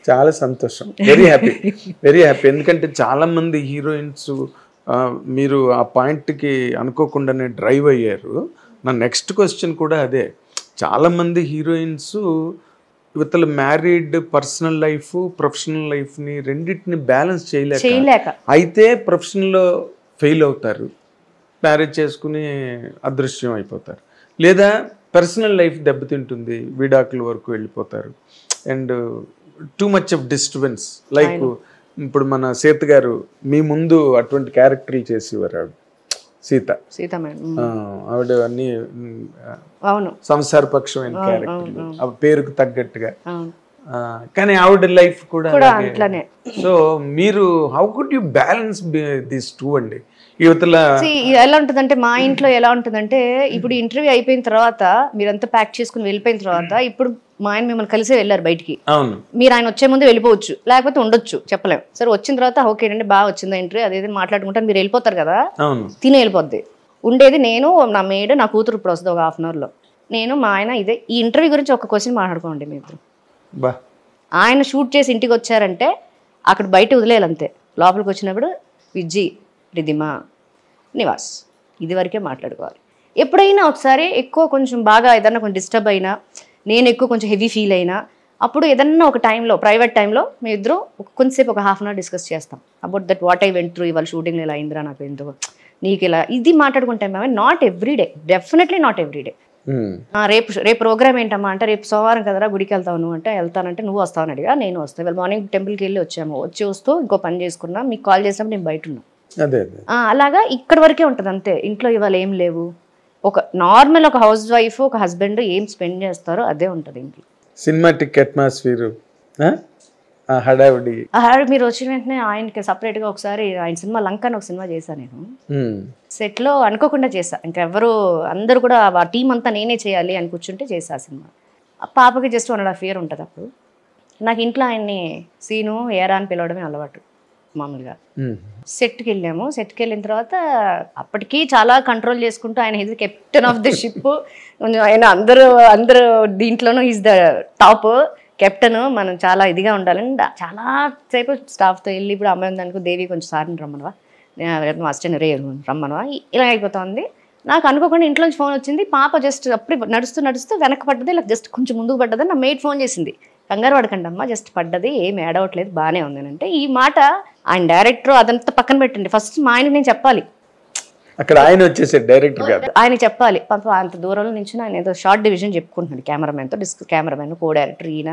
చాలా సంతోషం, very happy, very happy. ఎందుకంటే చాలా మంది హీరోయిన్స్ మీరు ఆ పాయింట్కి అనుకోకుండానే డ్రైవ్ అయ్యారు. నా నెక్స్ట్ క్వశ్చన్ కూడా అదే. చాలామంది హీరోయిన్స్ ఇవతల మ్యారీడ్ పర్సనల్ లైఫ్ ప్రొఫెషనల్ లైఫ్ని రెండింటిని బ్యాలెన్స్ చేయలేక అయితే ప్రొఫెషనల్లో ఫెయిల్ అవుతారు, మ్యారేజ్ చేసుకుని అదృశ్యం అయిపోతారు, లేదా పర్సనల్ లైఫ్ దెబ్బతింటుంది, విడాకుల వరకు వెళ్ళిపోతారు. And too much of disturbance. Like ఇప్పుడు మన సీత గారు మీ ముందు అటువంటి క్యారెక్టర్లు చేసేవారు. సీత మేడం ఆవిడ అన్ని సంసారపక్షమైన క్యారెక్టర్లు, పేరుకు తగ్గట్టుగా. కానీ ఆవిడ లైఫ్ కూడా అట్లానే. సో మీరు how could you balance this two అండి? యువతల ఎలా ఉంటుందంటే, మా ఇంట్లో ఎలా ఉంటుందంటే, ఇప్పుడు ఇంటర్వ్యూ అయిపోయిన తర్వాత మీరంతా ప్యాక్ చేసుకుని వెళ్ళిపోయిన తర్వాత, ఇప్పుడు మా ఆయన మిమ్మల్ని కలిసే వెళ్ళారు బయటికి. మీరు ఆయన వచ్చే ముందు వెళ్ళిపోవచ్చు, లేకపోతే ఉండొచ్చు, చెప్పలేం. సరే వచ్చిన తర్వాత ఓకేనండి బాగా వచ్చిందా ఇంటర్వ్యూ అదేది మాట్లాడుకుంటారు, మీరు వెళ్ళిపోతారు కదా, తిని వెళ్ళిపోద్ది. ఉండేది నేను, నా మేడ్, నా కూతురు ఇప్పుడు వస్తుంది ఒక హాఫ్ అన్ అవర్లో. నేను మా ఆయన ఇదే ఈ ఇంటర్వ్యూ గురించి ఒక క్వశ్చన్ మాట్లాడుకోండి మీ ఇద్దరు. ఆయన షూట్ చేసి ఇంటికి వచ్చారంటే అక్కడ బయట వదిలేయాలంతే. లోపలికి వచ్చినప్పుడు విజ్జి, రిధిమా, నివాస్, ఇది వరకే మాట్లాడుకోవాలి. ఎప్పుడైనా ఒకసారి ఎక్కువ కొంచెం బాగా ఏదన్నా కొంచెం డిస్టర్బ్ అయినా, నేను ఎక్కువ కొంచెం హెవీ ఫీల్ అయినా, అప్పుడు ఏదన్నా ఒక టైంలో ప్రైవేట్ టైంలో మీ ఇద్దరు కొంచెంసేపు ఒక హాఫ్ అన్ అవర్ డిస్కస్ చేస్తాం about that what I went through, ఇవాళ షూటింగ్లో ఇలా అయిందిరా, నాకు ఎందుకు నీకు ఇలా, ఇది మాట్లాడుకుంటాం మేము. Not everyday, definitely not everyday. రేపు ప్రోగ్రామ్ ఏంటమ్మా అంటే, రేపు సోమవారం కదరా గుడికి వెళ్తావు నువ్వు అంటే, వెళ్తానంటే నువ్వు వస్తావని అడిగా, నేను వస్తాను. ఇవాళ మార్నింగ్ టెంపుల్కి వెళ్ళి వస్తూ ఇంకో పని చేసుకున్నా, మీకు కాల్ చేసినప్పుడు నేను బయట ఉన్నా. అలాగా ఇక్కడ వరకే ఉంటుంది అంతే. ఇంట్లో ఇవాళ ఏం లేవు. ఒక నార్మల్ ఒక హౌస్ వైఫ్ ఒక హస్బెండ్ ఏం స్పెండ్ చేస్తారో అదే ఉంటుంది ఇంట్లో. సినిమాటిక్ అట్మాస్ఫియర్, హడావిడి. మీరు వచ్చిన వెంటనే ఆయనకి సపరేట్ గా ఒకసారి ఆయన సినిమా లంక అని ఒక సినిమా చేశాను నేను. సెట్ లో అనుకోకుండా చేశా, ఇంకెవరు అందరూ కూడా ఆ టీం అంతా నేనే చేయాలి అని కూర్చుంటే చేశా ఆ సినిమా. ఆ పాపకి జస్ట్ 1.5 years ఉంటుంది అప్పుడు. నాకు ఇంట్లో ఆయన్ని సీను ఏరా అని పిలవడమే అలవాటు మామూలుగా. సెట్కి వెళ్ళాము. సెట్కి వెళ్ళిన తర్వాత అప్పటికీ చాలా కంట్రోల్ చేసుకుంటూ, ఆయన is captain of the ship, ఆయన అందరూ దీంట్లోనూ ఈజ్ ద టాప్ కెప్టెన్, మనం చాలా ఇదిగా ఉండాలని చాలా సేపు స్టాఫ్తో వెళ్ళి, ఇప్పుడు అమ్మాయి ఉందనుకో, దేవి కొంచెం సార్ని రమ్మనవా, అసిస్టెంట్ రే రమ్మనవా, ఇలా అయిపోతుంది. నాకు అనుకోకుండా ఇంట్లోంచి ఫోన్ వచ్చింది. పాప జస్ట్ అప్పుడు నడుస్తూ వెనక్కి పడ్డది, ఇలా జస్ట్ కొంచెం ముందుకు పడ్డదని నా మేడ్ ఫోన్ చేసింది. కంగారు పడకండి అమ్మ, జస్ట్ పడ్డది, ఏం ఏడవట్లేదు, బాగానే ఉంది అంటే. ఈ మాట ఆయన డైరెక్టర్ అదంతా పక్కన పెట్టండి, ఫస్ట్ మా ఆయనకి నేను చెప్పాలి. అక్కడ ఆయన వచ్చేసాడు డైరెక్టర్ గారు, ఆయన చెప్పాలి. పాప అంత దూరంలో నుంచి ఆయన ఏదో షార్ట్ డివిజన్ చెప్పుకుంటున్నాడు కెమెరామెన్తో. కెమెరామెన్ కో డైరెక్టర్ ఈయన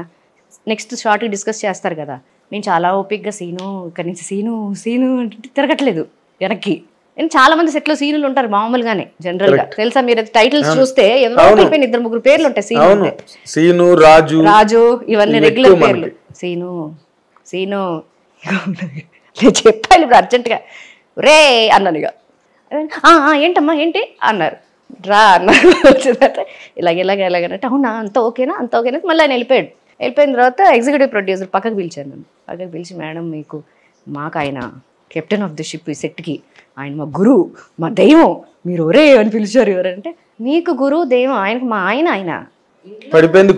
నెక్స్ట్ షార్ట్కి డిస్కస్ చేస్తారు కదా. నేను చాలా ఓపిక్గా సీను ఇక్కడి నుంచి సీను అంటే తిరగట్లేదు వెనక్కి. నేను చాలా మంది సెట్లో సీనులు ఉంటారు మామూలుగానే జనరల్ గా, తెలుసా? మీరు టైటిల్స్ చూస్తే ఎవరో 2-3 పేర్లు ఉంటాయి. సీను, రాజు, ఇవన్నీ రెగ్యులర్ పేర్లు. సీను నేను చెప్పాలి ఇప్పుడు అర్జెంటుగా, రే అన్నాను. ఇక ఏంటమ్మా ఏంటి అన్నారు, రా అన్నారు. వచ్చిందంటే ఇలాగంటే అవునా అంత ఓకేనా మళ్ళీ ఆయన వెళ్ళిపోయిన తర్వాత ఎగ్జిక్యూటివ్ ప్రొడ్యూసర్ పక్కకు పిలిచాను నన్ను. పక్కకు పిలిచి, మేడం మాకు ఆయన కెప్టెన్ ఆఫ్ ది షిప్ ఈ సెట్కి, ఆయన మా గురువు, మా దైవం, మీరు ఒరే అని పిలిచారు. ఎవరంటే, మీకు గురువు దైవం, ఆయనకు మా ఆయన పడిపోయింది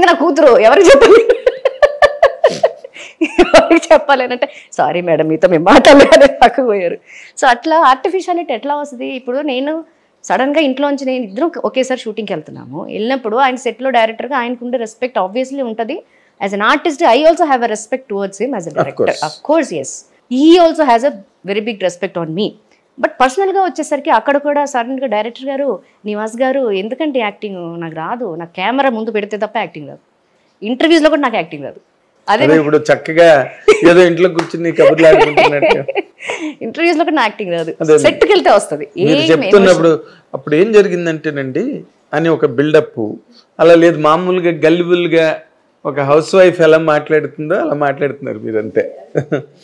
నా కూతురు, ఎవరికి చెప్పాలి అంటే, సారీ మేడం మీతో మేము మాట్లాడలేదు పక్కకు పోయారు. సో అట్లా ఆర్టిఫిషియాలిటీ ఎట్లా వస్తుంది? ఇప్పుడు నేను సడన్గా ఇంట్లోంచి నేను ఇద్దరం ఒకేసారి షూటింగ్కి వెళ్తున్నాము. వెళ్ళినప్పుడు ఆయన సెట్లో డైరెక్టర్గా ఆయనకు ఉండే రెస్పెక్ట్ ఆబ్వియస్లీ ఉంటుంది. As an artist I also have a respect towards him as a director. Of course yes, he also has a very big respect on me. But పర్సనల్గా వచ్చేసరికి అక్కడ కూడా సడన్గా డైరెక్టర్ గారు, నివాస్ గారు, ఎందుకంటే యాక్టింగ్ నాకు రాదు, నాకు కెమెరా ముందు పెడితే తప్ప యాక్టింగ్ రాదు, ఇంటర్వ్యూస్లో కూడా నాకు యాక్టింగ్ రాదు. అదే ఇప్పుడు చక్కగా ఏదో ఇంట్లో కూర్చుని ఇంటర్వ్యూస్ లో కూడా యాక్టింగ్ రాదు, సెట్కి వెళ్తే వస్తుంది. చెప్తున్నప్పుడు అప్పుడు ఏం జరిగిందంటేనండి అని ఒక బిల్డప్ అలా లేదు, మామూలుగా గల్లిబుల్గా ఒక హౌస్ వైఫ్ ఎలా మాట్లాడుతుందో అలా మాట్లాడుతున్నారు మీరంతే.